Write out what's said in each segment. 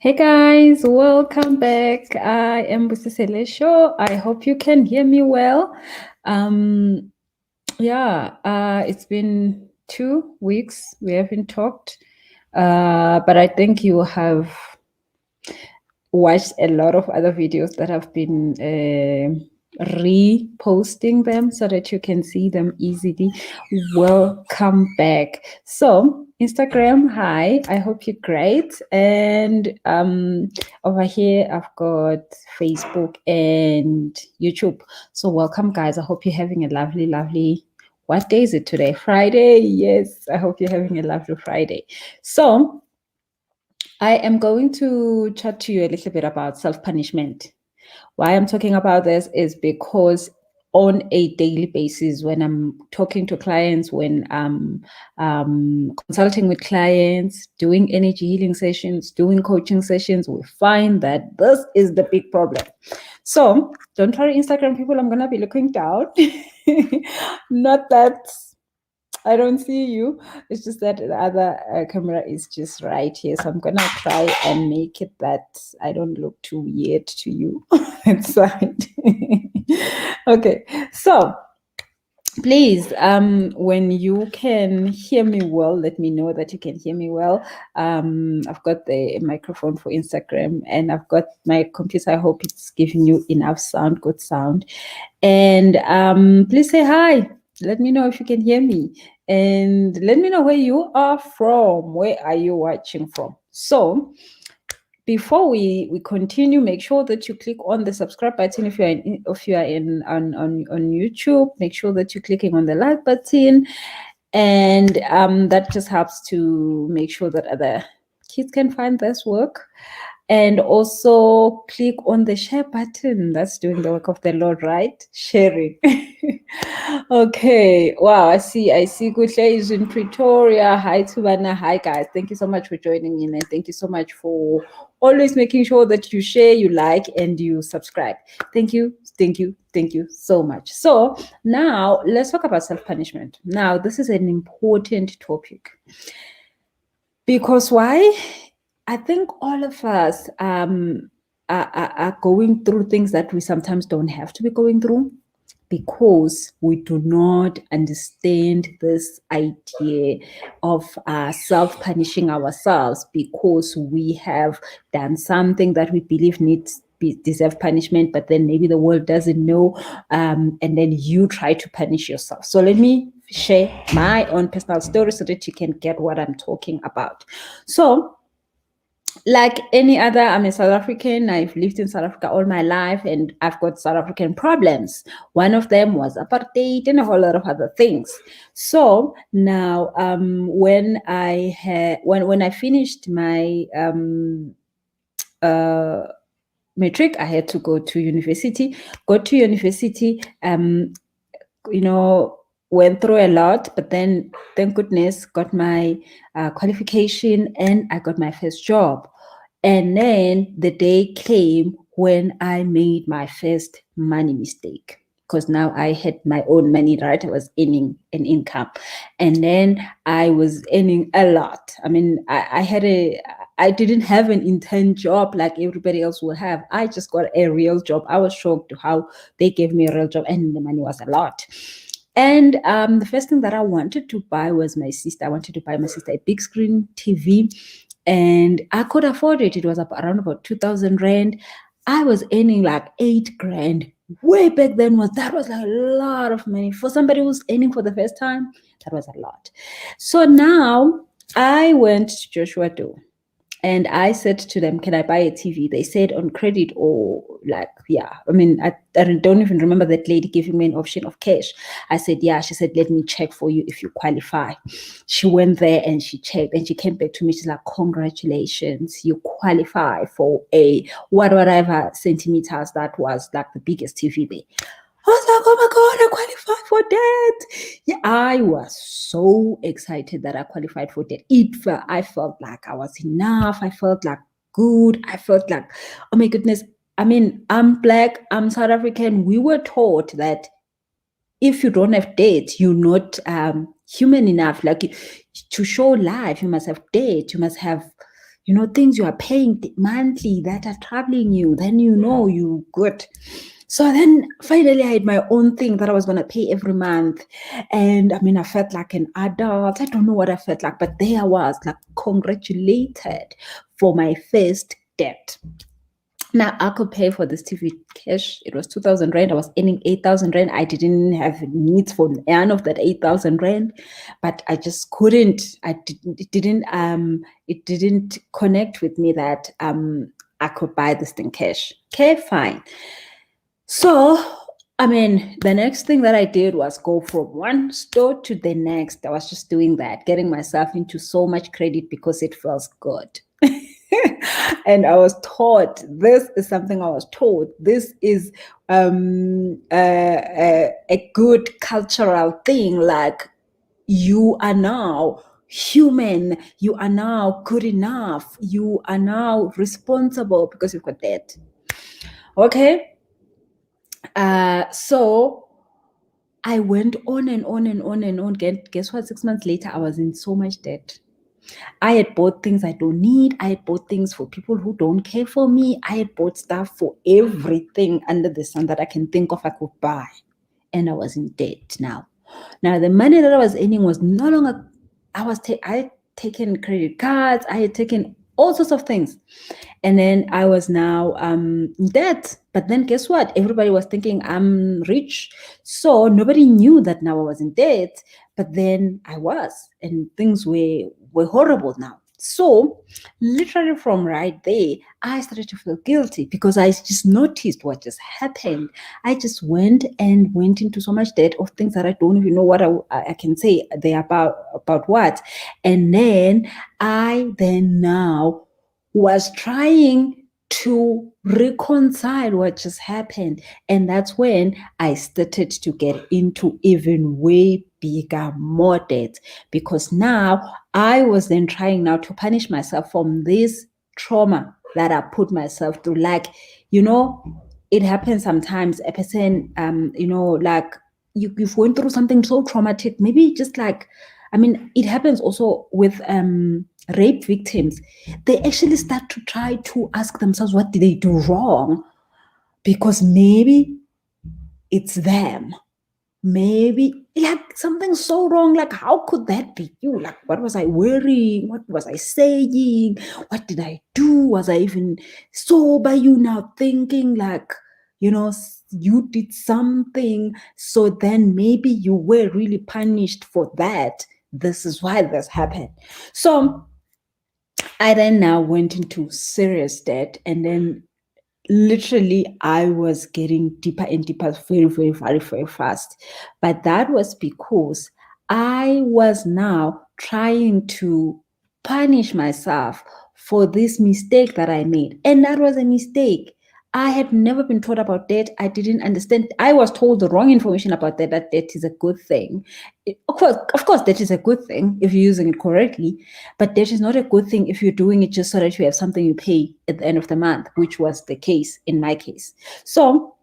Hey guys, welcome back. I am Busisele Show. I hope you can hear me well. Um, it's been 2 weeks we haven't talked, but I think you have watched a lot of other videos that have been reposting them so that you can see them easily. Welcome back. So Instagram, hi, I hope you're great. And over here I've got Facebook and YouTube. So welcome guys. I hope you're having a lovely what day is it today? Friday. Yes, I hope you're having a lovely Friday. So I am going to chat to you a little bit about self-punishment. Why I'm talking about this is because on a daily basis, when I'm talking to clients, when I'm consulting with clients, doing energy healing sessions, doing coaching sessions, we find that this is the big problem. So don't worry, Instagram people, I'm going to be looking down. Not that I don't see you. It's just that the other camera is just right here. So I'm going to try and make it that I don't look too weird to you. That's right. Okay. So please, when you can hear me well, let me know that you can hear me well. I've got the microphone for Instagram and I've got my computer. I hope it's giving you enough sound, good sound. And please say hi. Let me know if you can hear me. And let me know where you are from. Where are you watching from? So before we continue, make sure that you click on the subscribe button if you are in on YouTube. Make sure that you're clicking on the like button, and that just helps to make sure that other kids can find this work. And also click on the share button. That's doing the work of the Lord, right? Sharing. Okay. Wow. I see. Good is in Pretoria. Hi, Tubana. Hi, guys. Thank you so much for joining in. And thank you so much for always making sure that you share, you like, and you subscribe. Thank you. Thank you so much. So now let's talk about self-punishment. Now, this is an important topic. Because why? I think all of us are going through things that we sometimes don't have to be going through because we do not understand this idea of self-punishing ourselves because we have done something that we believe deserve punishment, but then maybe the world doesn't know, and then you try to punish yourself. So let me share my own personal story so that you can get what I'm talking about. So like any other, I'm a South African. I've lived in South Africa all my life and I've got South African problems. One of them was apartheid and a whole lot of other things. So now when I finished my matric, I had to go to university. Went through a lot, but then thank goodness got my qualification and I got my first job. And then the day came when I made my first money mistake because now I had my own money, right? I was earning an income. And then I was earning a lot. I mean, I didn't have an intern job like everybody else would have. I just got a real job. I was shocked how they gave me a real job and the money was a lot. And the first thing that I wanted to buy was my sister. I wanted to buy my sister a big screen TV and I could afford it. It was around about 2,000 Rand. I was earning like 8 grand. Way back then that was like a lot of money. For somebody who's earning for the first time, that was a lot. So now I went to Joshua Doe. And I said to them, can I buy a TV? They said on credit or like, yeah. I mean, I don't even remember that lady giving me an option of cash. I said, yeah. She said, let me check for you if you qualify. She went there and she checked and she came back to me. She's like, congratulations, you qualify for a whatever centimeters that was like the biggest TV there. I was like, oh my God, I qualified for that. Yeah, I was so excited that I qualified for that. I felt like I was enough. I felt like good. I felt like, oh my goodness. I mean, I'm Black, I'm South African. We were taught that if you don't have debt, you're not human enough. Like to show life, you must have debt. You must have things you are paying monthly that are troubling you, then you good. So then finally I had my own thing that I was going to pay every month. And I felt like an adult. I don't know what I felt like, but there I was, like, congratulated for my first debt. Now I could pay for this TV cash. It was 2,000 rand. I was earning 8,000 rand. I didn't have needs for none of that 8,000 rand, but I just couldn't. It didn't connect with me that I could buy this thing cash. Okay, fine. So the next thing that I did was go from one store to the next. I was just doing that, getting myself into so much credit because it feels good. And I was taught, this is something I was taught, this is a good cultural thing, like, you are now human, you are now good enough, you are now responsible because you've got debt. Okay. So I went on and on and on and on. Guess what? 6 months later, I was in so much debt. I had bought things I don't need. I had bought things for people who don't care for me. I had bought stuff for everything under the sun that I can think of I could buy. And I was in debt now. Now, the money that I was earning was no longer, I had taken credit cards. I had taken all sorts of things. And then I was now in debt. But then guess what? Everybody was thinking I'm rich. So nobody knew that now I was in debt. But then I was. And things were horrible now. So literally from right there, I started to feel guilty because I just noticed what just happened. I just went into so much debt of things that I don't even know what I can say they about what. And then I now was trying to reconcile what just happened. And that's when I started to get into even way bigger, more debt, because now I was then trying now to punish myself from this trauma that I put myself through. Like, it happens sometimes. A person, like, you've went through something so traumatic, maybe just like, it happens also with rape victims. They actually start to try to ask themselves, what did they do wrong? Because maybe it's them. Maybe like something so wrong. Like, how could that be you? Like, what was I wearing? What was I saying? What did I do? Was I even sober? You now thinking like, you did something. So then maybe you were really punished for that. This is why this happened. So I then now went into serious debt, and then literally I was getting deeper and deeper very, very, very, very fast. But that was because I was now trying to punish myself for this mistake that I made. And that was a mistake. I had never been taught about debt. I didn't understand. I was told the wrong information about that debt is a good thing. Of course, debt is a good thing if you're using it correctly, but debt is not a good thing if you're doing it just so that you have something you pay at the end of the month, which was the case in my case. So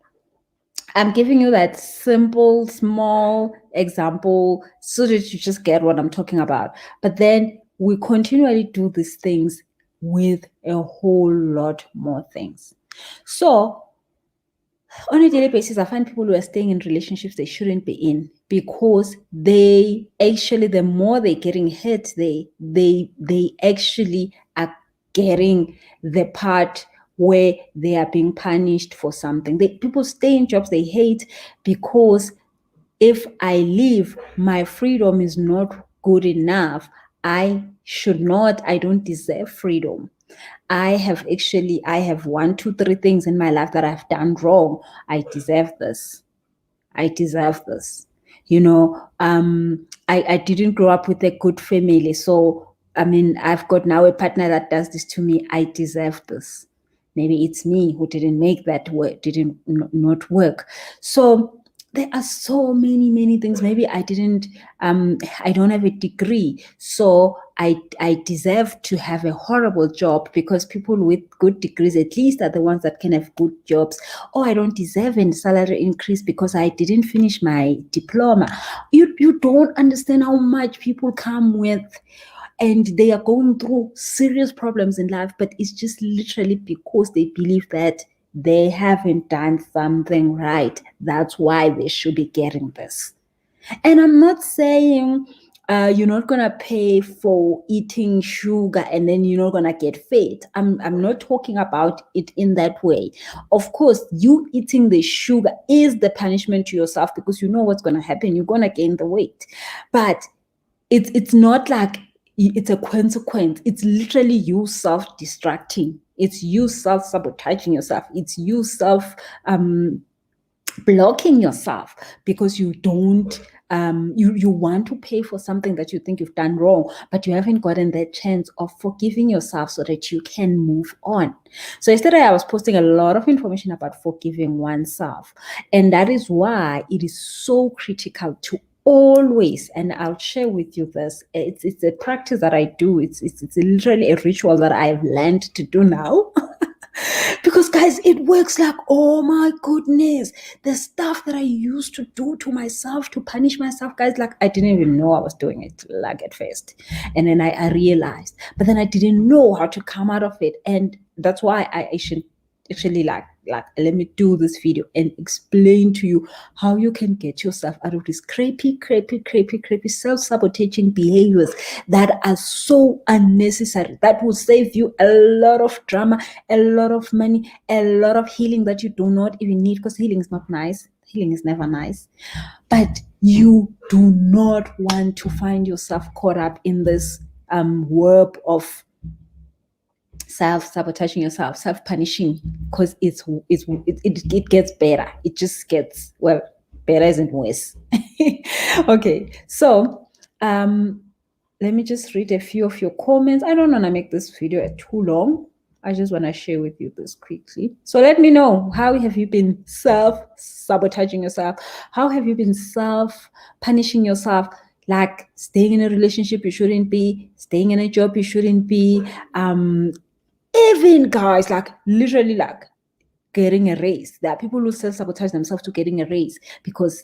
I'm giving you that simple, small example so that you just get what I'm talking about. But then we continually do these things with a whole lot more things. So on a daily basis, I find people who are staying in relationships they shouldn't be in, because they actually, the more they're getting hurt, they actually are getting the part where they are being punished for something. People stay in jobs they hate because if I leave, my freedom is not good enough. I don't deserve freedom. I have 1, 2, 3 things in my life that I've done wrong. I deserve this. I didn't grow up with a good family. So, I've got now a partner that does this to me. I deserve this. Maybe it's me who didn't make that work, not work. So there are so many things. Maybe I don't have a degree, so I deserve to have a horrible job, because people with good degrees at least are the ones that can have good jobs. Or I don't deserve a salary increase because I didn't finish my diploma. You don't understand how much people come with and they are going through serious problems in life, but it's just literally because they believe that they haven't done something right. That's why they should be getting this. And I'm not saying you're not gonna pay for eating sugar and then you're not gonna get fat. I'm not talking about it in that way. Of course, you eating the sugar is the punishment to yourself because you know what's gonna happen. You're gonna gain the weight, but it's not like it's a consequence. It's literally you self-destructing. It's you self-sabotaging yourself. It's you self blocking yourself because you don't you want to pay for something that you think you've done wrong, but you haven't gotten that chance of forgiving yourself so that you can move on. So yesterday I was posting a lot of information about forgiving oneself, and that is why it is so critical to always, and I'll share with you this, it's a practice that I do. It's literally a ritual that I've learned to do now. Because guys, it works like, oh my goodness, the stuff that I used to do to myself to punish myself, guys, like I didn't even know I was doing it like at first. And then I realized, but then I didn't know how to come out of it. And that's why I should actually like let me do this video and explain to you how you can get yourself out of these creepy self-sabotaging behaviors that are so unnecessary, that will save you a lot of drama, a lot of money, a lot of healing that you do not even need, because healing is not nice. Healing is never nice. But you do not want to find yourself caught up in this web of self-sabotaging yourself, self-punishing, because it gets better. It just gets, well, better isn't worse. Okay, so let me just read a few of your comments. I don't want to make this video too long. I just want to share with you this quickly. So let me know, how have you been self-sabotaging yourself? How have you been self-punishing yourself? Like staying in a relationship you shouldn't be, staying in a job you shouldn't be, even guys, like literally like getting a raise. There are people who self-sabotage themselves to getting a raise because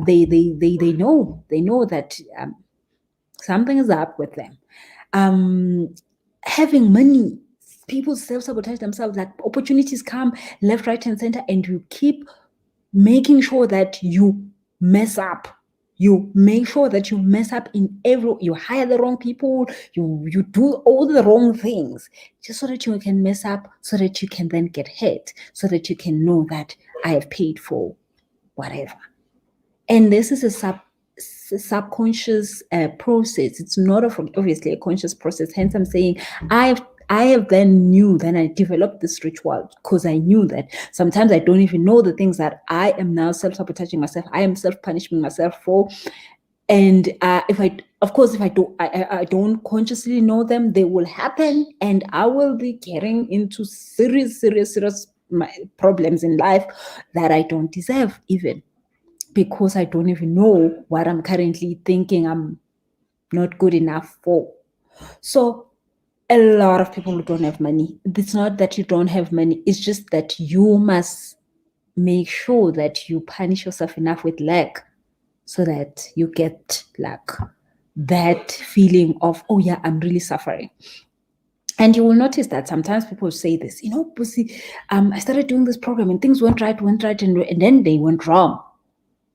they know that something is up with them. Having money, people self-sabotage themselves, like opportunities come left, right, and center, and you keep making sure that you mess up. You make sure that you mess up in you hire the wrong people, you do all the wrong things just so that you can mess up, so that you can then get hit, so that you can know that I have paid for whatever. And this is a subconscious process. It's not obviously a conscious process. Hence, I'm saying I developed this ritual because I knew that sometimes I don't even know the things that I am now self-sabotaging myself. I am self-punishing myself for. And if I don't consciously know them, they will happen, and I will be getting into serious problems in life that I don't deserve, even because I don't even know what I'm currently thinking I'm not good enough for. So a lot of people who don't have money, it's not that you don't have money, it's just that you must make sure that you punish yourself enough with lack so that you get like that feeling of, oh yeah, I'm really suffering. And you will notice that sometimes people say this, Pussy, I started doing this program and things went right, and then they went wrong.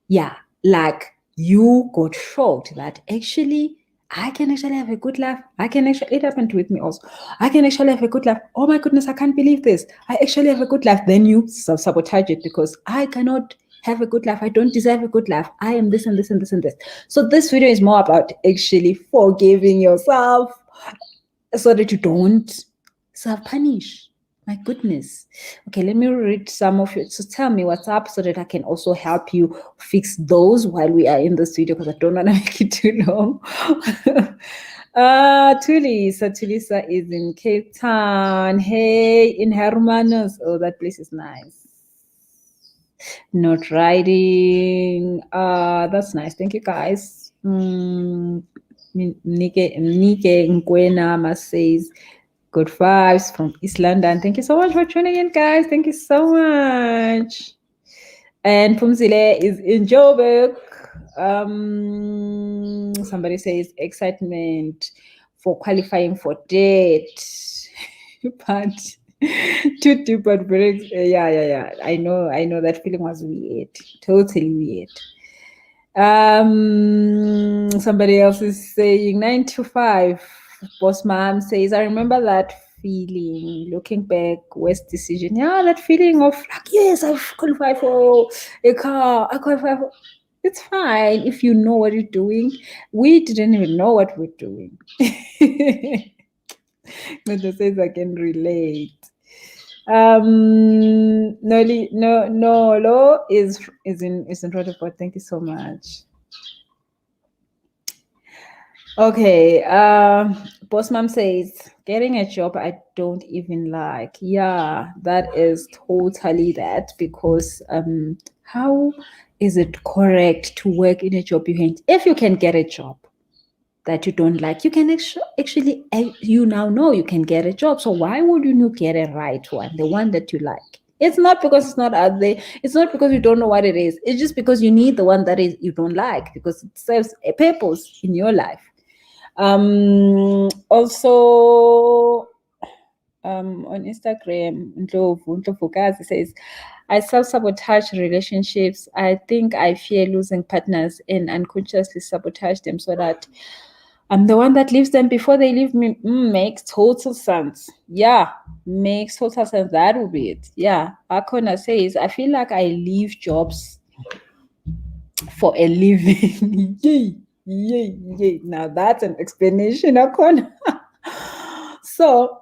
Yeah, like you got shocked that actually I can actually have a good life. It happened with me also. I can actually have a good life. Oh my goodness, I can't believe this. I actually have a good life. Then you self-sabotage it because I cannot have a good life. I don't deserve a good life. I am this and this and this and this. So this video is more about actually forgiving yourself so that you don't self-punish. My goodness. Okay, let me read some of it. So tell me what's up so that I can also help you fix those while we are in this video, because I don't want to make it too long. Tulisa is in Cape Town. Hey, in Hermanus. Oh, that place is nice. Not riding. That's nice. Thank you, guys. Nike Nkwena says, good vibes from East London. Thank you so much for tuning in, guys. Thank you so much. And Pumzile is in Joburg. Somebody says excitement for qualifying for debt. But too deep, but very, yeah. I know that feeling was weird, totally weird. Somebody else is saying 9 to 5. Boss mom says, I remember that feeling. Looking back, worst decision. Yeah, that feeling of like, yes, I've qualified for a car. I qualified for. It's fine if you know what you're doing. We didn't even know what we're doing. Mr. says I can relate. No, is in Rutherford. Thank you so much. Okay, boss mom says getting a job I don't even like. Yeah, that is totally that, because how is it correct to work in a job you hate? If you can get a job that you don't like, you can actually, you now know you can get a job. So why would you not get a right one, the one that you like? It's not because it's not out there. It's not because you don't know what it is. It's just because you need the one that is you don't like, because it serves a purpose in your life. Also, on Instagram, Ndlovu says, I self-sabotage relationships. I think I fear losing partners and unconsciously sabotage them so that I'm the one that leaves them before they leave me. Makes total sense. Yeah, makes total sense. That would be it. Yeah. Akona says, I feel like I leave jobs for a living. Yay. Now that's an explanation, Akona. So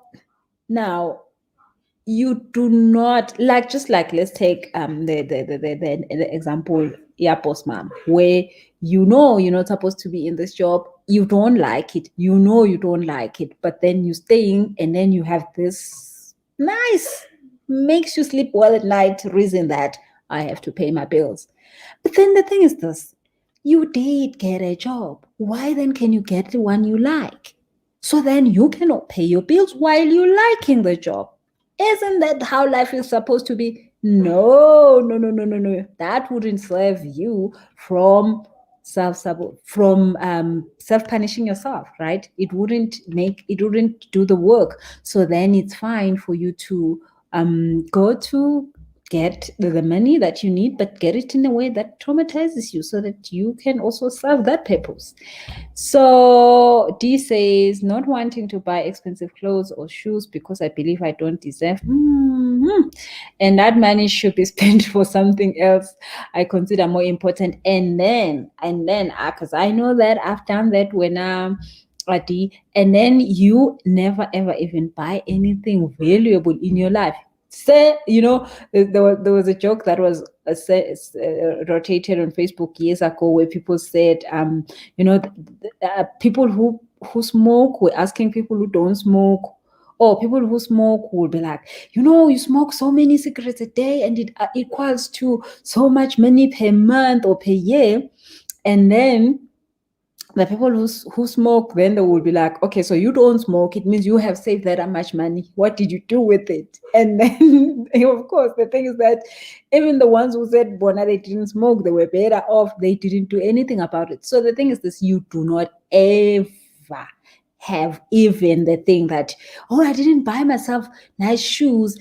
now you do not like, just like, let's take the example, boss mom, where you're not supposed to be in this job, you don't like it, you don't like it, but then you're staying, and then you have this nice, makes you sleep well at night reason that I have to pay my bills. But then the thing is this, you did get a job, why then can you get the one you like? So then you cannot pay your bills while you're liking the job. Isn't that how life is supposed to be? No. That wouldn't serve you from self-punishing yourself, right? It wouldn't do the work. So then it's fine for you to go to get the money that you need, but get it in a way that traumatizes you so that you can also serve that purpose. So D says, not wanting to buy expensive clothes or shoes because I believe I don't deserve. And that money should be spent for something else I consider more important. And then, because I know that I've done that when and then you never ever even buy anything valuable in your life. Say, there was a joke that was rotated on Facebook years ago, where people said, people who smoke were asking people who don't smoke, or people who smoke will be like, you smoke so many cigarettes a day and it equals to so much money per month or per year. And then the people who smoke, then they will be like, okay, so you don't smoke, it means you have saved that much money, what did you do with it? And then of course the thing is that even the ones who said bona they didn't smoke, they were better off, they didn't do anything about it. So the thing is this, you do not ever have even the thing that, I didn't buy myself nice shoes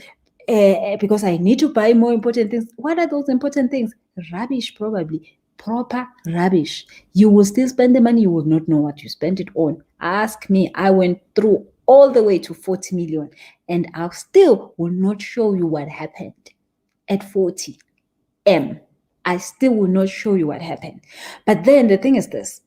because I need to buy more important things. What are those important things? Rubbish, probably. Proper rubbish. You will still spend the money, you will not know what you spent it on. Ask me, I went through all the way to 40 million and I still will not show you what happened at 40 M. I still will not show you what happened. But then the thing is this,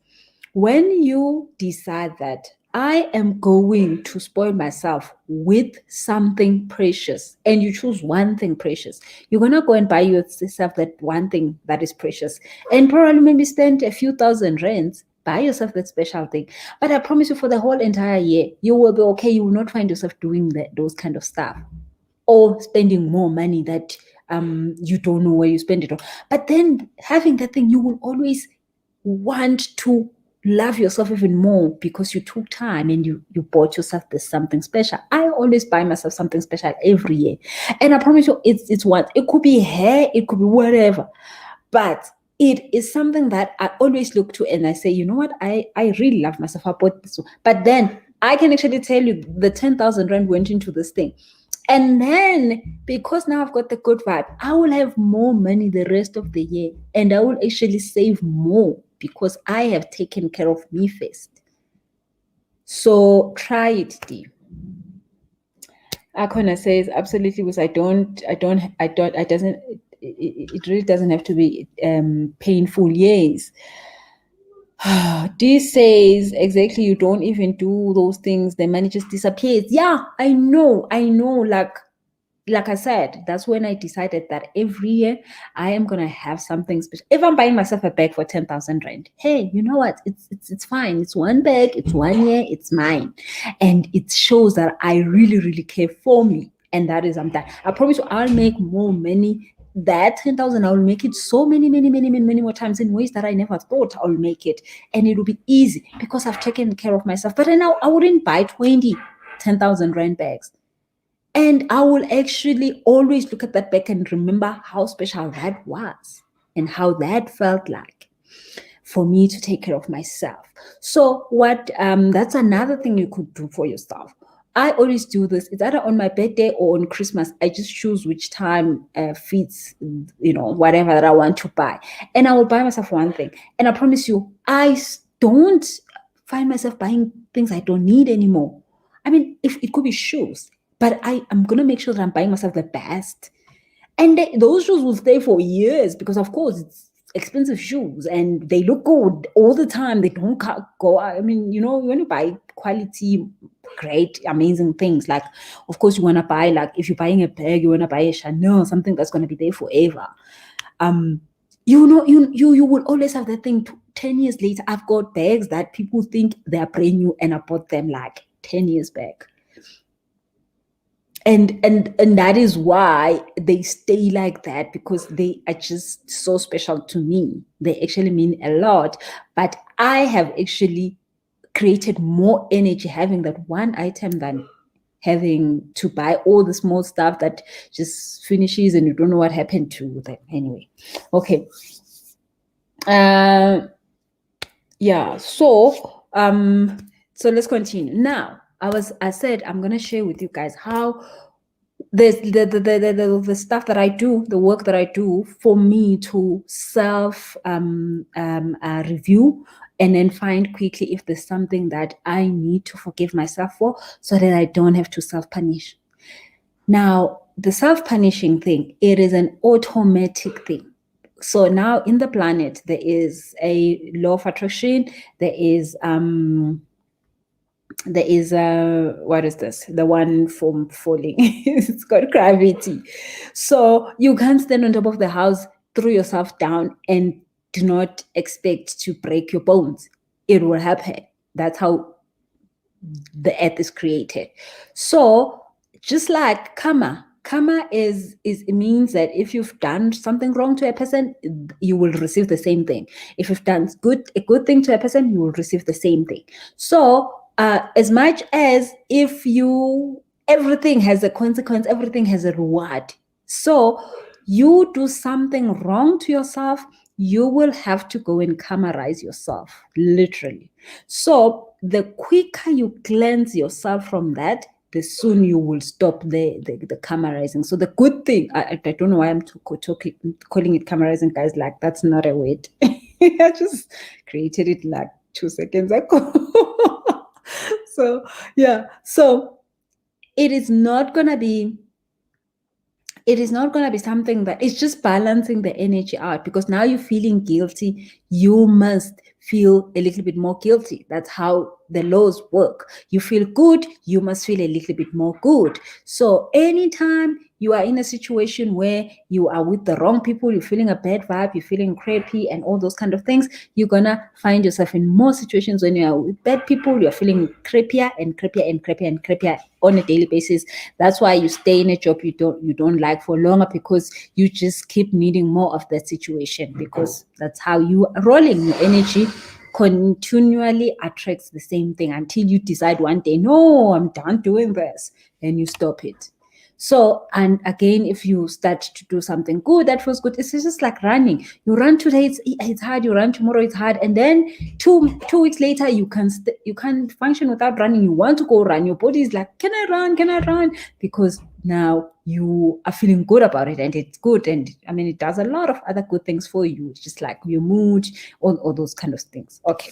when you decide that I am going to spoil myself with something precious, and you choose one thing precious, you're going to go and buy yourself that one thing that is precious, and probably maybe spend a few thousand rands, buy yourself that special thing. But I promise you, for the whole entire year, you will be okay. You will not find yourself doing those kind of stuff, or spending more money that you don't know where you spend it on. But then having that thing, you will always want to love yourself even more because you took time and you bought yourself this something special. I always buy myself something special every year, and I promise you, it's what it could be hair, it could be whatever, but it is something that I always look to and I say, you know what, I really love myself, I bought this one. But then I can actually tell you the 10,000 rand went into this thing. And then, because now I've got the good vibe, I will have more money the rest of the year. And I will actually save more because I have taken care of me first. So try it, D. Akona says absolutely, because it really doesn't have to be painful. Yes. D says exactly, you don't even do those things, the money just disappears. Yeah, I know. Like I said, that's when I decided that every year I am gonna have something special. If I'm buying myself a bag for 10,000 rand, hey, you know what? It's fine. It's one bag. It's 1 year. It's mine, and it shows that I really, really care for me. And that is, I'm done. I promise you, I'll make more money. That 10,000, I will make it so many more times in ways that I never thought I will make it, and it will be easy because I've taken care of myself. But now I wouldn't buy 10,000 rand bags. And I will actually always look at that back and remember how special that was and how that felt like for me to take care of myself. So that's another thing you could do for yourself. I always do this. It's either on my birthday or on Christmas. I just choose which time fits, whatever that I want to buy. And I will buy myself one thing. And I promise you, I don't find myself buying things I don't need anymore. I mean, if it could be shoes, but I'm going to make sure that I'm buying myself the best. And those shoes will stay for years because, of course, it's expensive shoes and they look good all the time. They don't go. I mean, when you buy quality, great, amazing things, like, of course, you want to buy, like, if you're buying a bag, you want to buy a Chanel, something that's going to be there forever. You will always have that thing 10 years later. I've got bags that people think they're brand new and I bought them like 10 years back. And that is why they stay like that, because they are just so special to me. They actually mean a lot. But I have actually created more energy having that one item than having to buy all the small stuff that just finishes and you don't know what happened to them. Anyway, okay. Yeah. So let's continue now. I said I'm gonna share with you guys how the stuff that I do, the work that I do for me to self review and then find quickly if there's something that I need to forgive myself for, so that I don't have to self-punish. Now, the self-punishing thing, it is an automatic thing. So now in the planet, there is a law of attraction. There is what is this? The one from falling. It's called gravity. So you can't stand on top of the house, throw yourself down, and do not expect to break your bones. It will happen. That's how the earth is created. So just like karma is it means that if you've done something wrong to a person, you will receive the same thing. If you've done a good thing to a person, you will receive the same thing. So as much as everything has a consequence, everything has a reward. So you do something wrong to yourself, you will have to go and karmarize yourself, literally. So the quicker you cleanse yourself from that, the soon you will stop the karmarizing. So the good thing, I don't know why I'm calling it karmarizing, guys. Like, that's not a word. I just created it like 2 seconds ago. So yeah, so it is not gonna be something that it's just balancing the energy out, because now you're feeling guilty, you must feel a little bit more guilty. That's how the laws work. You feel good, you must feel a little bit more good. So anytime you are in a situation where you are with the wrong people, you're feeling a bad vibe, you're feeling crappy and all those kind of things, you're gonna find yourself in more situations when you are with bad people, you're feeling crappier and crappier and crappier and crappier on a daily basis. That's why you stay in a job you don't like for longer, because you just keep needing more of that situation, because that's how you are rolling. Your energy continually attracts the same thing until you decide one day, no, I'm done doing this, and you stop it. So, and again, if you start to do something good that feels good, it's just like running. You run today, it's hard. You run tomorrow, it's hard, and then two weeks later, you can't function without running. You want to go run. Your body is like, can I run? Can I run? Because now you are feeling good about it, and it's good. And I mean, it does a lot of other good things for you. It's just like your mood, all those kind of things. Okay,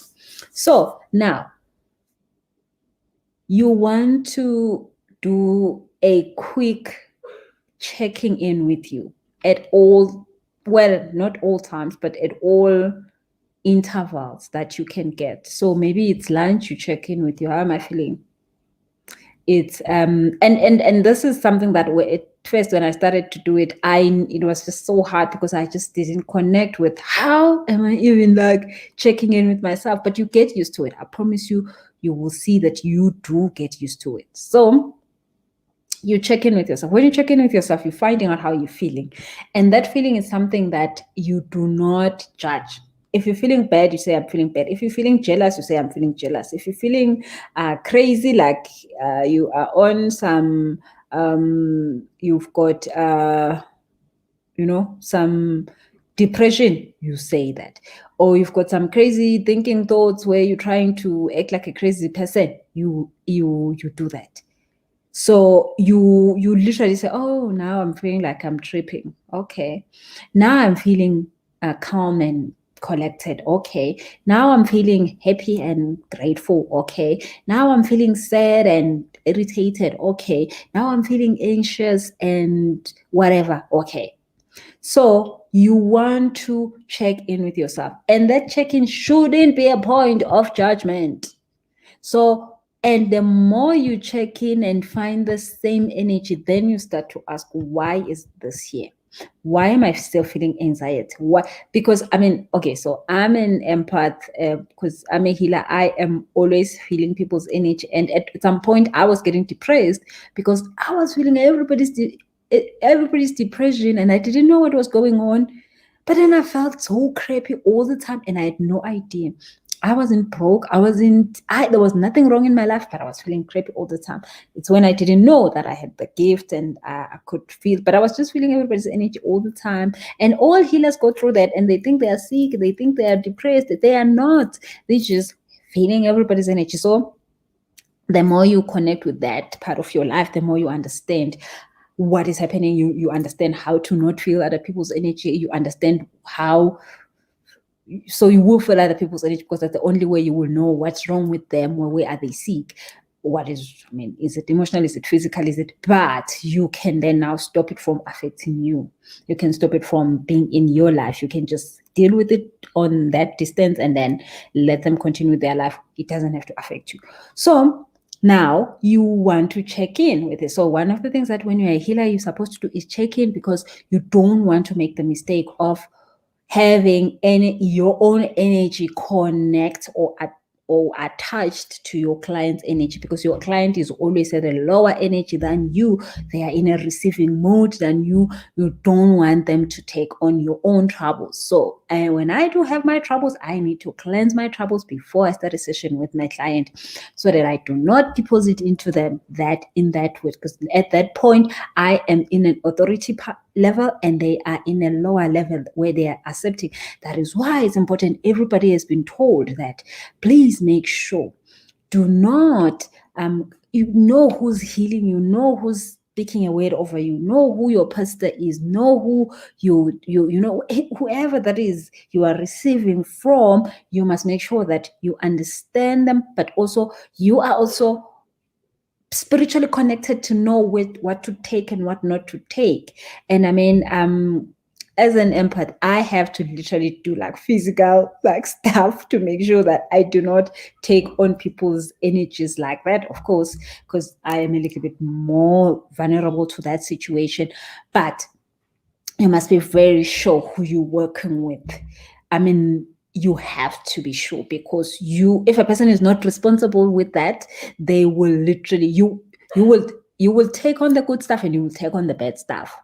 so now you want to do a quick checking in with you at all, well, not all times, but at all intervals that you can get. So maybe it's lunch, you check in with you. How am I feeling? It's and this is something that at first when I started to do it, it was just so hard because I just didn't connect with how am I even like checking in with myself. But you get used to it. I promise you, you will see that you do get used to it. So you check in with yourself. When you check in with yourself, you're finding out how you're feeling. And that feeling is something that you do not judge. If you're feeling bad, you say, I'm feeling bad. If you're feeling jealous, you say, I'm feeling jealous. If you're feeling crazy, like you are on some, you've got, some depression, you say that. Or you've got some crazy thinking thoughts where you're trying to act like a crazy person, you do that. So you literally say, oh, now I'm feeling like I'm tripping. Okay. Now I'm feeling calm and collected. Okay. Now I'm feeling happy and grateful. Okay. Now I'm feeling sad and irritated. Okay. Now I'm feeling anxious and whatever. Okay. So you want to check in with yourself. And that check-in shouldn't be a point of judgment. So, and the more you check in and find the same energy, then you start to ask, why is this here? Why am I still feeling anxiety? Why? Because I mean, okay, so I'm an empath because I'm a healer. I am always feeling people's energy. And at some point, I was getting depressed because I was feeling everybody's depression, and I didn't know what was going on. But then I felt so crappy all the time, and I had no idea. I wasn't broke. There was nothing wrong in my life, but I was feeling crappy all the time. It's when I didn't know that I had the gift and I could feel, but I was just feeling everybody's energy all the time. And all healers go through that, and they think they are sick. They think they are depressed. They are not. They're just feeling everybody's energy. So the more you connect with that part of your life, the more you understand what is happening. You understand how to not feel other people's energy. You understand how. So you will feel other people's energy because that's the only way you will know what's wrong with them or where are they sick. What is, I mean, is it emotional? Is it physical? Is it? But you can then now stop it from affecting you. You can stop it from being in your life. You can just deal with it on that distance and then let them continue their life. It doesn't have to affect you. So now you want to check in with it. So one of the things that when you're a healer, you're supposed to do is check in, because you don't want to make the mistake of having your own energy connect or attached to your client's energy, because your client is always at a lower energy than you. They are in a receiving mode than you. You don't want them to take on your own troubles. So when I do have my troubles, I need to cleanse my troubles before I start a session with my client, so that I do not deposit into them that in that way, because at that point I am in an authority level and they are in a lower level where they are accepting. That is why it's important. Everybody has been told that please make sure, do not you know who's healing you, know who's speaking a word over you, know who your pastor is, know who you know, whoever that is you are receiving from. You must make sure that you understand them, but also you are also spiritually connected to know what to take and what not to take. And I mean, as an empath, I have to literally do like physical like stuff to make sure that I do not take on people's energies like that, of course, because I am a little bit more vulnerable to that situation. But you must be very sure who you're working with. I mean, you have to be sure, because if a person is not responsible with that, they will literally, you will take on the good stuff and you will take on the bad stuff.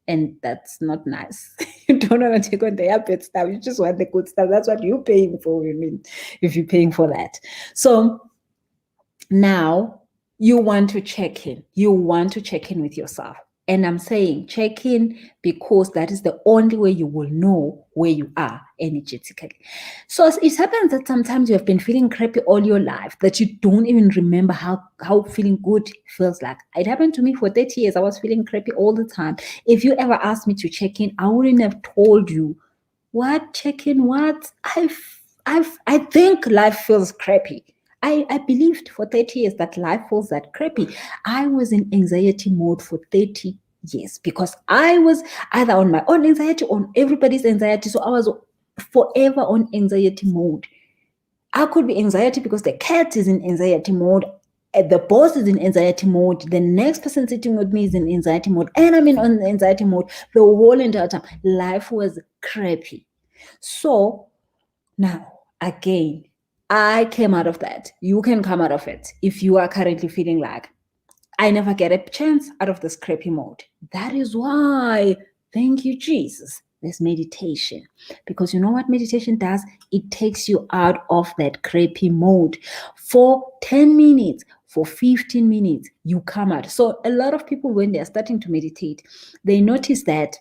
And that's not nice. You don't want to take on the bad stuff. You just want the good stuff. That's what you're paying for. I mean, if you're paying for that. So now you want to check in. You want to check in with yourself. And I'm saying check in because that is the only way you will know where you are energetically. So it happens that sometimes you have been feeling crappy all your life that you don't even remember how feeling good feels like. It happened to me for 30 years. I was feeling crappy all the time. If you ever asked me to check in, I wouldn't have told you. What check in? What? I think life feels crappy. I believed for 30 years that life feels that crappy. I was in anxiety mode for 30 years because I was either on my own anxiety or on everybody's anxiety. So I was forever on anxiety mode. I could be anxiety because the cat is in anxiety mode. The boss is in anxiety mode. The next person sitting with me is in anxiety mode. And I'm in on anxiety mode the whole entire time. Life was crappy. So now, again, I came out of that. You can come out of it if you are currently feeling like, I never get a chance out of this crappy mode. That is why, thank you, Jesus, there's meditation. Because you know what meditation does? It takes you out of that crappy mode. For 10 minutes, for 15 minutes, you come out. So a lot of people, when they're starting to meditate, they notice that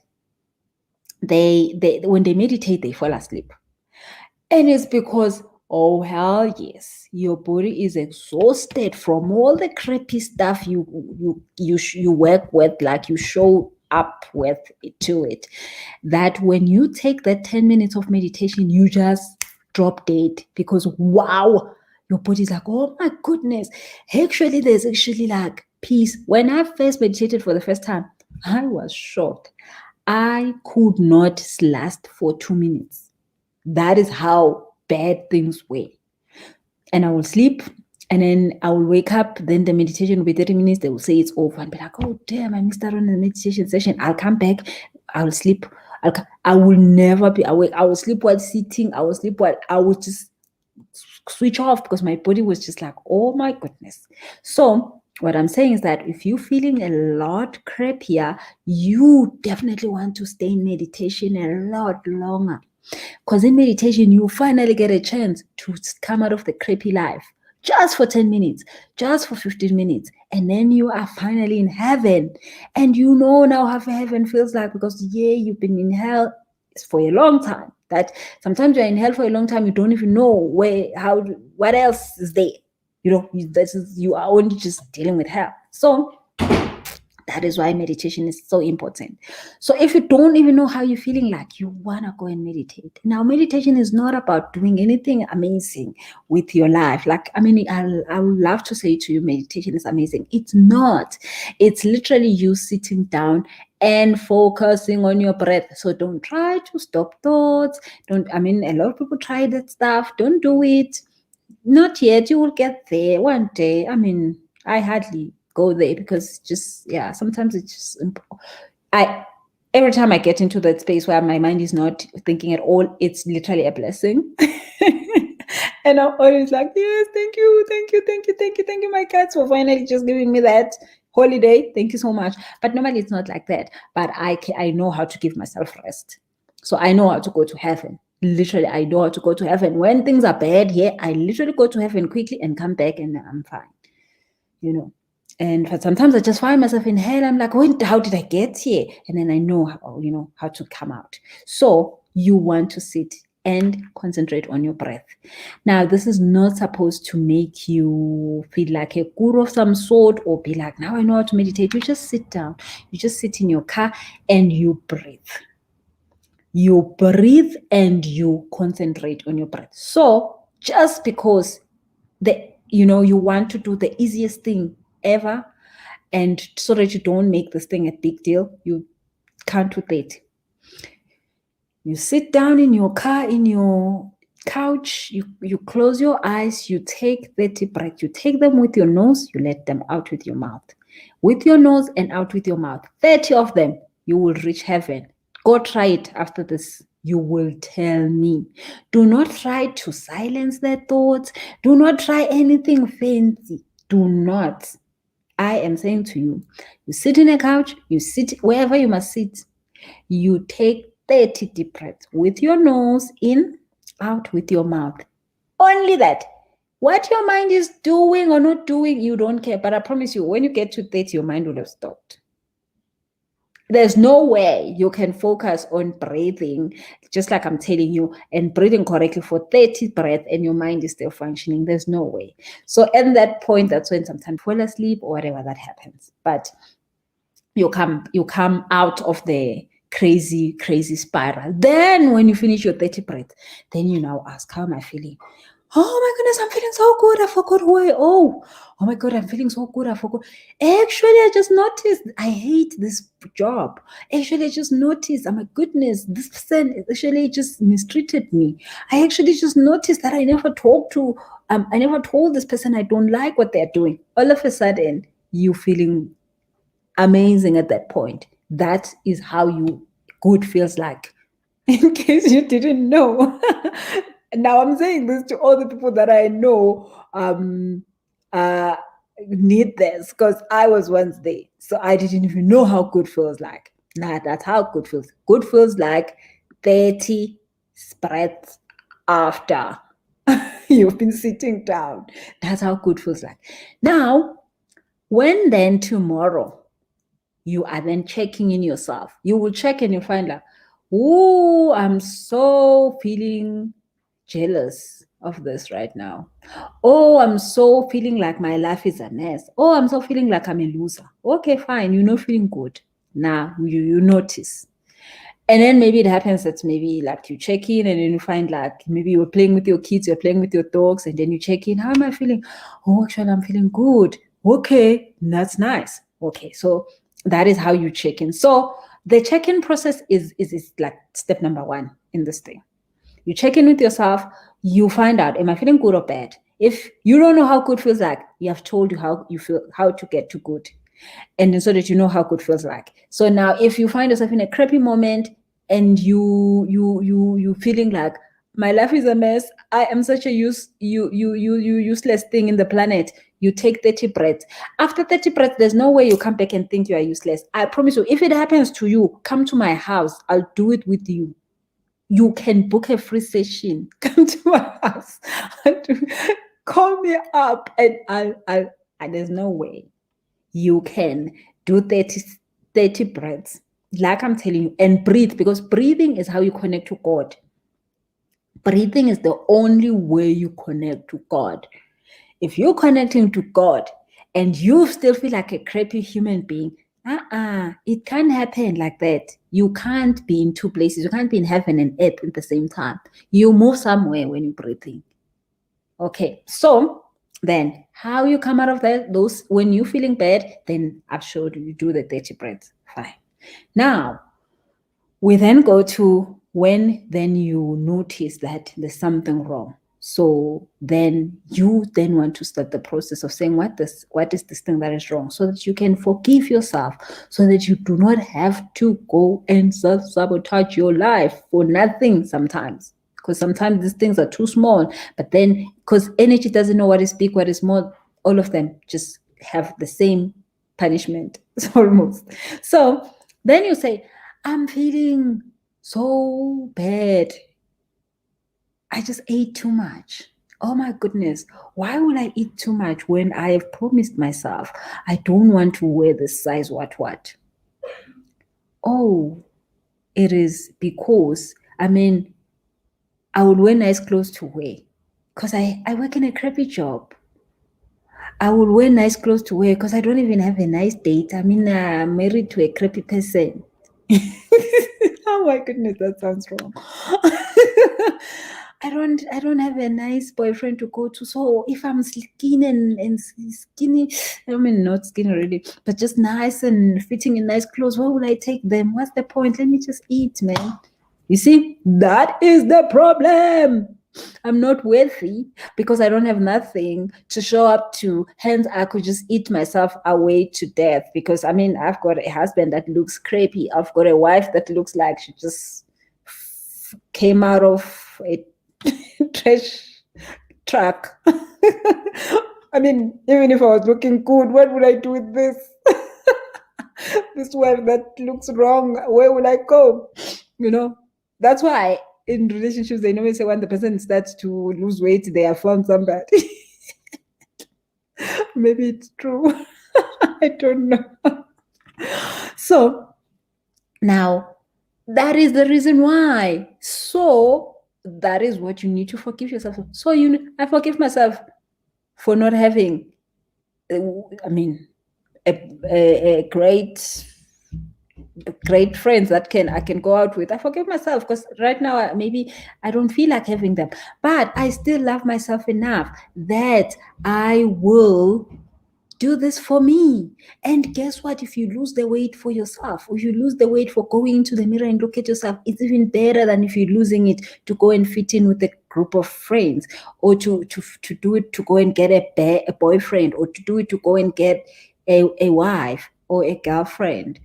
they when they meditate, they fall asleep. And it's because, oh hell yes, your body is exhausted from all the crappy stuff you work with, like you show up with to it. That when you take that 10 minutes of meditation, you just drop dead because wow, your body's like, oh my goodness. Actually, there's actually like peace. When I first meditated for the first time, I was shocked. I could not last for 2 minutes. That is how bad things were. And I will sleep and then I will wake up. Then the meditation will be 30 minutes. They will say it's over and be like, oh, damn, I missed out on the meditation session. I'll come back. I will sleep. I will never be awake. I will sleep while sitting. I will sleep while I will just switch off because my body was just like, oh my goodness. So what I'm saying is that if you're feeling a lot crappier, you definitely want to stay in meditation a lot longer. Because in meditation, you finally get a chance to come out of the crappy life just for 10 minutes, just for 15 minutes. And then you are finally in heaven. And you know now how heaven feels like because, yeah, you've been in hell for a long time. That sometimes you're in hell for a long time, you don't even know what else is there. You are only just dealing with hell. So that is why meditation is so important. So if you don't even know how you're feeling like, you want to go and meditate. Now, meditation is not about doing anything amazing with your life. Like, I mean, I would love to say to you, meditation is amazing. It's not. It's literally you sitting down and focusing on your breath. So don't try to stop thoughts. A lot of people try that stuff. Don't do it. Not yet. You will get there one day. I hardly go there because sometimes it's just every time I get into that space where my mind is not thinking at all, it's literally a blessing. And I'm always like, yes, thank you, thank you, thank you, thank you, thank you, my cats, for finally just giving me that holiday. Thank you so much. But normally it's not like that. But I know how to give myself rest. So I know how to go to heaven. Literally, I know how to go to heaven. When things are bad here, I literally go to heaven quickly and come back and I'm fine. And sometimes I just find myself in hell. I'm like, how did I get here? And then I know how to come out. So you want to sit and concentrate on your breath. Now, this is not supposed to make you feel like a guru of some sort or be like, now I know how to meditate. You just sit down. You just sit in your car and you breathe. You breathe and you concentrate on your breath. So just because you want to do the easiest thing ever, and so that you don't make this thing a big deal, you can't with it. You sit down in your car, in your couch, you close your eyes, you take 30 breaths. You take them with your nose, you let them out with your mouth. With your nose and out with your mouth. 30 of them, you will reach heaven. Go try it after this. You will tell me. Do not try to silence their thoughts. Do not try anything fancy. Do not. I am saying to you, you sit in a couch, you sit wherever you must sit. You take 30 deep breaths with your nose in, out with your mouth. Only that. What your mind is doing or not doing, you don't care. But I promise you, when you get to 30, your mind will have stopped. There's no way you can focus on breathing, just like I'm telling you, and breathing correctly for 30 breaths and your mind is still functioning. There's no way. So at that point, that's when sometimes fall asleep or whatever that happens. But you come out of the crazy spiral. Then when you finish your 30 breaths, then you now ask, how am I feeling? Oh my goodness, I'm feeling so good. I forgot who I owe. Oh my God, I'm feeling so good. I forgot. Actually, I just noticed I hate this job. Actually, I just noticed, oh my goodness, this person actually just mistreated me. I actually just noticed that I never I never told this person I don't like what they're doing. All of a sudden, you feeling amazing at that point. That is how you good feels like. In case you didn't know. Now I'm saying this to all the people that I know uh, need this because I was once there. So I didn't even know how good feels like. Nah, that's how good feels. Good feels like 30 breaths after you've been sitting down. That's how good feels like. Now, when then tomorrow you are then checking in yourself, you will check and you find like, oh, I'm so feeling jealous of this right now. Oh, I'm so feeling like my life is a mess. Oh, I'm so feeling like I'm a loser. Okay, fine. You're not feeling good. Now you notice. And then maybe it happens that maybe like you check in and then you find like maybe you're playing with your kids, you're playing with your dogs, and then you check in. How am I feeling? Oh, actually, I'm feeling good. Okay, that's nice. Okay, so that is how you check in. So the check-in process is like step number one in this thing. You check in with yourself, you find out, am I feeling good or bad? If you don't know how good feels like, you have told you how you feel, how to get to good. And then so that you know how good feels like. So now if you find yourself in a crappy moment and you feeling like my life is a mess, I am such a useless thing in the planet, you take 30 breaths. After 30 breaths, there's no way you come back and think you are useless. I promise you, if it happens to you, come to my house, I'll do it with you. You can book a free session. Come to my house. Call me up and there's no way you can do 30 breaths. Like I'm telling you, and breathe, because breathing is how you connect to God. Breathing is the only way you connect to God. If you're connecting to God and you still feel like a crappy human being, it can't happen like that. You can't be in two places. You can't be in heaven and earth at the same time. You move somewhere when you're breathing. Okay, so then how you come out of that, those when you're feeling bad, then I've showed you do the 30 breaths. Fine. Now we then go to when then you notice that there's something wrong. So then you then want to start the process of saying what is this thing that is wrong, so that you can forgive yourself, so that you do not have to go and self-sabotage your life for nothing sometimes. Because sometimes these things are too small, but then because energy doesn't know what is big, what is small, all of them just have the same punishment almost. So then you say, I'm feeling so bad. I just ate too much. Oh my goodness. Why would I eat too much when I have promised myself I don't want to wear this size what? Oh, it is because, I would wear nice clothes to wear because I work in a crappy job. I would wear nice clothes to wear because I don't even have a nice date. I'm married to a crappy person. Oh my goodness, that sounds wrong. I don't have a nice boyfriend to go to. So if I'm skinny and skinny, not skinny really, but just nice and fitting in nice clothes, why would I take them? What's the point? Let me just eat, man. You see, that is the problem. I'm not worthy because I don't have nothing to show up to. Hence, I could just eat myself away to death because I've got a husband that looks crappy. I've got a wife that looks like she just came out of a trash truck. Even if I was looking good, what would I do with this? This wife that looks wrong, where will I go? That's why in relationships they normally say when the person starts to lose weight, they have found somebody. Maybe it's true. I don't know. So Now, that is the reason why. So that is what you need to forgive yourself. So I forgive myself for not having, I mean, a great friends that I can go out with. I forgive myself because right now maybe I don't feel like having them, but I still love myself enough that I will do this for me. And guess what? If you lose the weight for yourself, or you lose the weight for going into the mirror and look at yourself, it's even better than if you're losing it to go and fit in with a group of friends, or to do it to go and get a boyfriend, or to do it to go and get a wife or a girlfriend.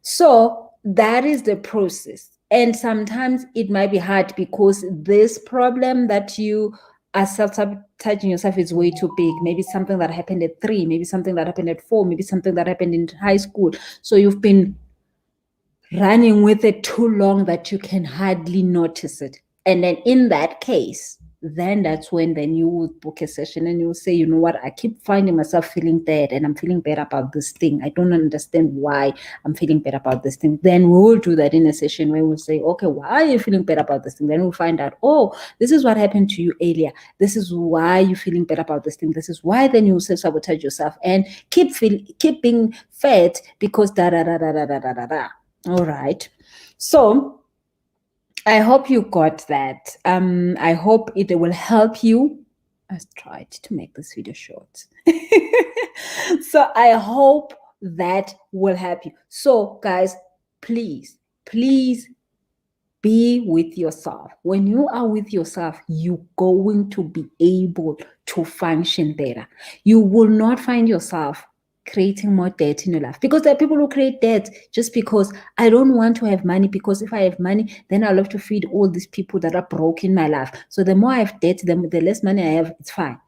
So that is the process. And sometimes it might be hard because this problem that you are self-sabotaging yourself is way too big. Maybe something that happened at 3, maybe something that happened at 4, maybe something that happened in high school. So you've been running with it too long that you can hardly notice it. And then in that case, then that's when then you would book a session and you'll say, you know what, I keep finding myself feeling bad and I'm feeling bad about this thing. I don't understand why I'm feeling bad about this thing. Then we will do that in a session where we'll say, okay, why are you feeling bad about this thing? Then we'll find out, oh, this is what happened to you earlier. This is why you're feeling bad about this thing. This is why then you self-sabotage yourself and keep being fat because da da da da da da da da. All right. So I hope you got that. I hope it will help you. I tried to make this video short. So I hope that will help you. So guys, please be with yourself. When you are with yourself, you're going to be able to function better. You will not find yourself creating more debt in your life, because there are people who create debt just because I don't want to have money, because if I have money, then I'll have to feed all these people that are broke in my life. So the more I have debt, the less money I have, it's fine.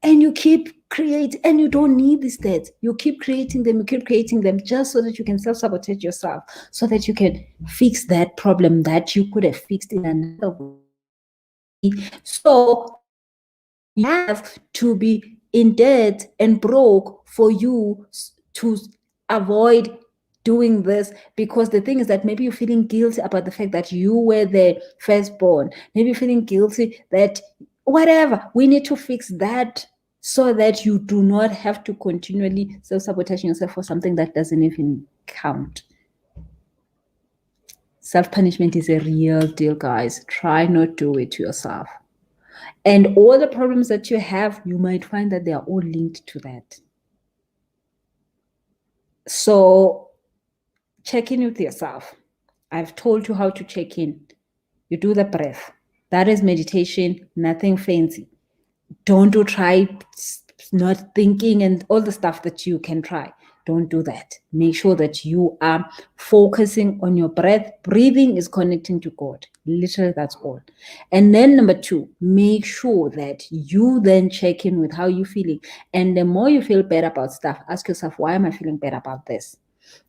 And you keep creating, and you don't need these debts. You keep creating them just so that you can self-sabotage yourself, so that you can fix that problem that you could have fixed in another way. So you have to be in debt and broke for you to avoid doing this, because the thing is that maybe you're feeling guilty about the fact that you were the firstborn. Maybe you're feeling guilty that whatever. We need to fix that so that you do not have to continually self-sabotaging yourself for something that doesn't even count. Self-punishment is a real deal, guys. Try not to do it to yourself. And all the problems that you have, you might find that they are all linked to that. So check in with yourself. I've told you how to check in. You do the breath. That is meditation, nothing fancy. Don't try not thinking and all the stuff that you can try. Don't do that. Make sure that you are focusing on your breath. Breathing is connecting to God. Literally, that's all. And then number 2, make sure that you then check in with how you're feeling. And the more you feel better about stuff, ask yourself, why am I feeling better about this?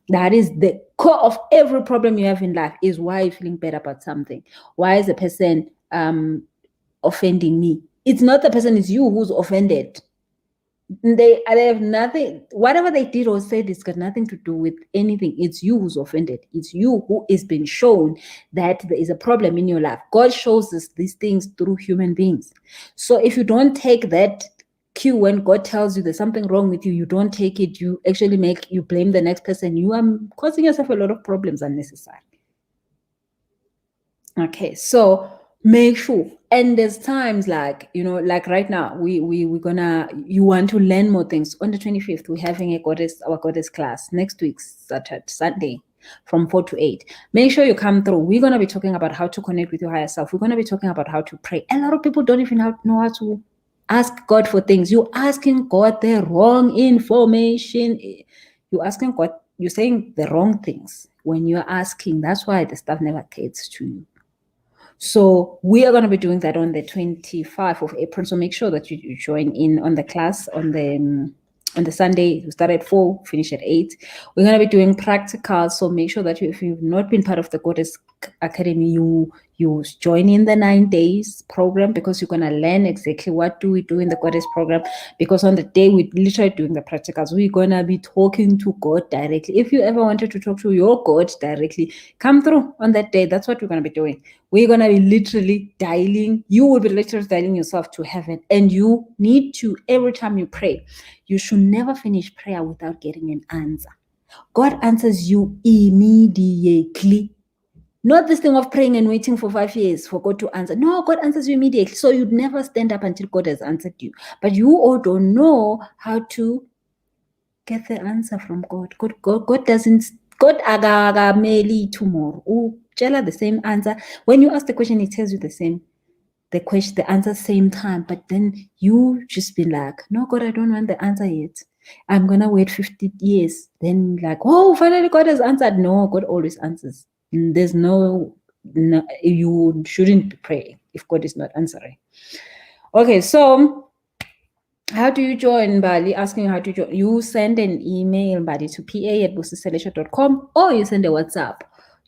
That is the core of every problem you have in life, is why you're feeling better about something. Why is the person offending me? It's not the person, it's you who's offended. They have nothing, whatever they did or said, it's got nothing to do with anything. It's you who's offended. It's you who is being shown that there is a problem in your life. God shows us these things through human beings. So if you don't take that cue when God tells you there's something wrong with you, you don't take it, you actually you blame the next person, you are causing yourself a lot of problems unnecessarily. Okay, so make sure. And there's times like, like right now, we're gonna, you want to learn more things. On the 25th, we're having our goddess class. Next week, Saturday, Sunday, from 4 to 8. Make sure you come through. We're gonna be talking about how to connect with your higher self. We're gonna be talking about how to pray. A lot of people don't even know how to ask God for things. You're asking God the wrong information. You're asking God, you're saying the wrong things when you're asking. That's why the stuff never gets to you. So we are going to be doing that on the 25th of April. So make sure that you join in on the class on the Sunday. We start at 4, finish at 8. We're going to be doing practicals. So make sure that if you've not been part of the Goddess Academy, you you join in the 9 days program, because you're going to learn exactly what do we do in the Goddess program. Because on the day we're literally doing the practicals, we're going to be talking to God directly. If you ever wanted to talk to your God directly, come through on that day. That's what we're going to be doing. We're going to be literally you will be literally dialing yourself to heaven. And you need to, every time you pray, you should never finish prayer without getting an answer. God answers you immediately. Not this thing of praying and waiting for 5 years for God to answer. No, God answers you immediately. So you'd never stand up until God has answered you. But you all don't know how to get the answer from God. God doesn't, God agameli tomorrow. The same answer. When you ask the question, it tells you the answer same time. But then you just be like, no, God, I don't want the answer yet. I'm going to wait 50 years. Then like, oh, finally God has answered. No, God always answers. There's no, you shouldn't be praying if God is not answering. Okay, so how do you join, Bali? Asking how to join. You send an email, Bali, to pa@busiselesha.com, or you send a WhatsApp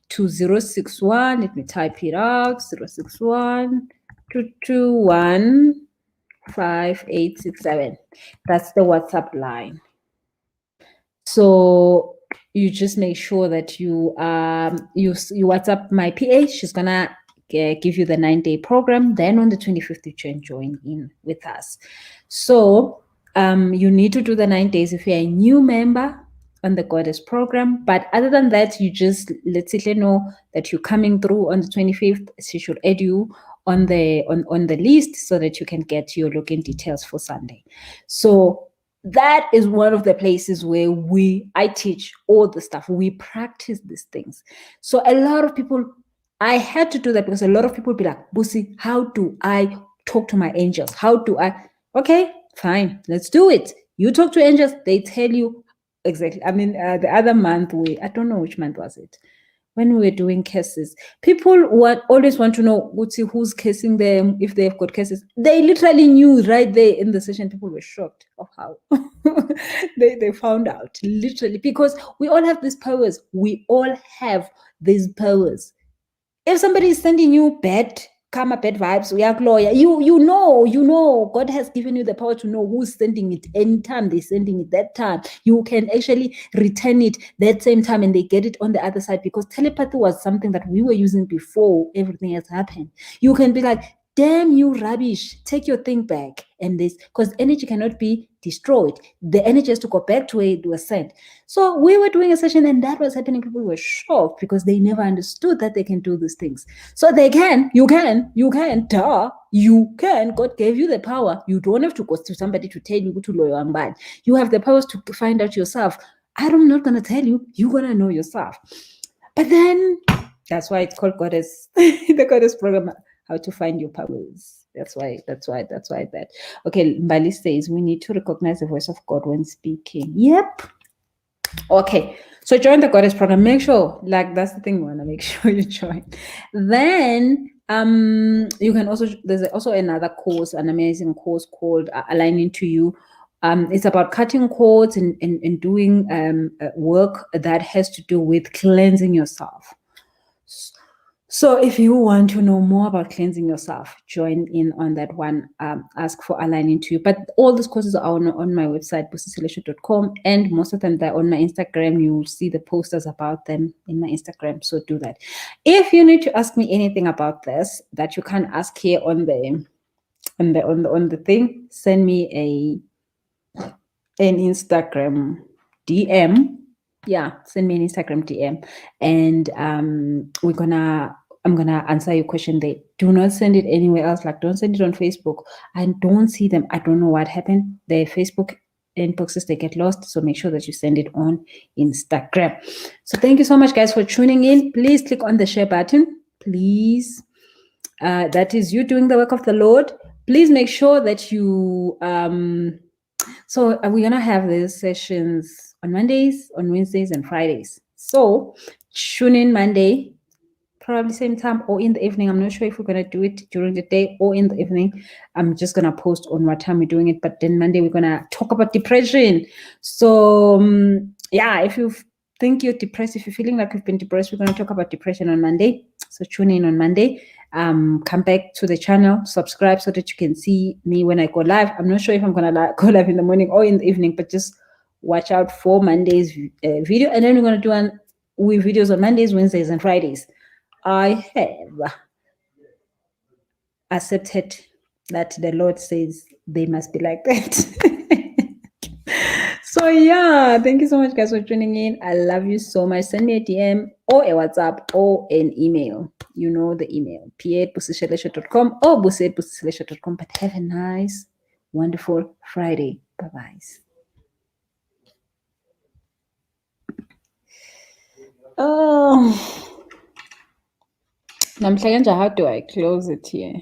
to 061. Let me type it out. 061 221 5867. That's the WhatsApp line. So you just make sure that you WhatsApp my PA. She's gonna give you the 9-day program. Then on the 25th, you can join in with us. So you need to do the 9 days if you're a new member on the Goddess program. But other than that, you just let Sihle know that you're coming through on the 25th. She should add you on the list so that you can get your login details for Sunday. So that is one of the places where I teach all the stuff. We practice these things. So a lot of people, I had to do that because a lot of people be like, Busi, how do I talk to my angels? How do I? Okay, fine, let's do it. You talk to angels, they tell you exactly. I mean, the other month, I don't know which month was it, when we were doing cases, people always want to know who's casing them, if they've got cases. They literally knew right there in the session. People were shocked of how they found out, literally, because we all have these powers. We all have these powers. If somebody is sending you bad karma, bad vibes, you know God has given you the power to know who's sending it. Anytime they're sending it, that time you can actually return it that same time, and they get it on the other side, because telepathy was something that we were using before everything has happened. You can be like, damn you rubbish, take your thing back. And this, because energy cannot be destroyed, the energy has to go back to where it was sent. So we were doing a session and that was happening. People were shocked because they never understood that they can do these things. So you can, God gave you the power. You don't have to go to somebody to tell you to lawyer and bad. You have the powers to find out yourself. I'm not going to tell you, you're going to know yourself. But then that's why it's called Goddess, the Goddess program, how to find your powers. That's why that. Okay, Mbali says we need to recognize the voice of God when speaking. Yep. Okay, so join the Goddess program. Make sure, that's the thing, we want to make sure you join. Then you can also, there's also another course, an amazing course called Aligning to You. It's about cutting cords and doing work that has to do with cleansing yourself. So if you want to know more about cleansing yourself, join in on that one. Ask for Aligning to You. But all these courses are on my website, busiselesha.com, and most of them are on my Instagram. You will see the posters about them in my Instagram. So do that. If you need to ask me anything about this that you can't ask here on the thing, send me an Instagram DM. Yeah, send me an Instagram DM, and I'm gonna answer your question there. Do not send it anywhere else. Don't send it on Facebook. I don't see them. I don't know what happened. The Facebook inboxes, they get lost. So make sure that you send it on Instagram. So thank you so much, guys, for tuning in. Please click on the share button. Please. That is you doing the work of the Lord. Please make sure that you so we're gonna have these sessions on Mondays, on Wednesdays, and Fridays. So tune in Monday, probably same time or in the evening. I'm not sure if we're gonna do it during the day or in the evening. I'm just gonna post on what time we're doing it. But then Monday we're gonna talk about depression. So yeah, if you think you're depressed, if you're feeling like you've been depressed, we're gonna talk about depression on Monday. So tune in on Monday. come back to the channel, subscribe so that you can see me when I go live. I'm not sure if I'm gonna go live in the morning or in the evening, but just watch out for Monday's video, and then we're gonna do videos on Mondays, Wednesdays, and Fridays. I have accepted that the Lord says they must be like that. So yeah, thank you so much, guys, for tuning in. I love you so much. Send me a DM or a WhatsApp or an email. You know the email, p@busishelesha.com or buse@busishelesha.com. But have a nice, wonderful Friday. Bye-bye. Oh, Namhlanje, how do I close it here?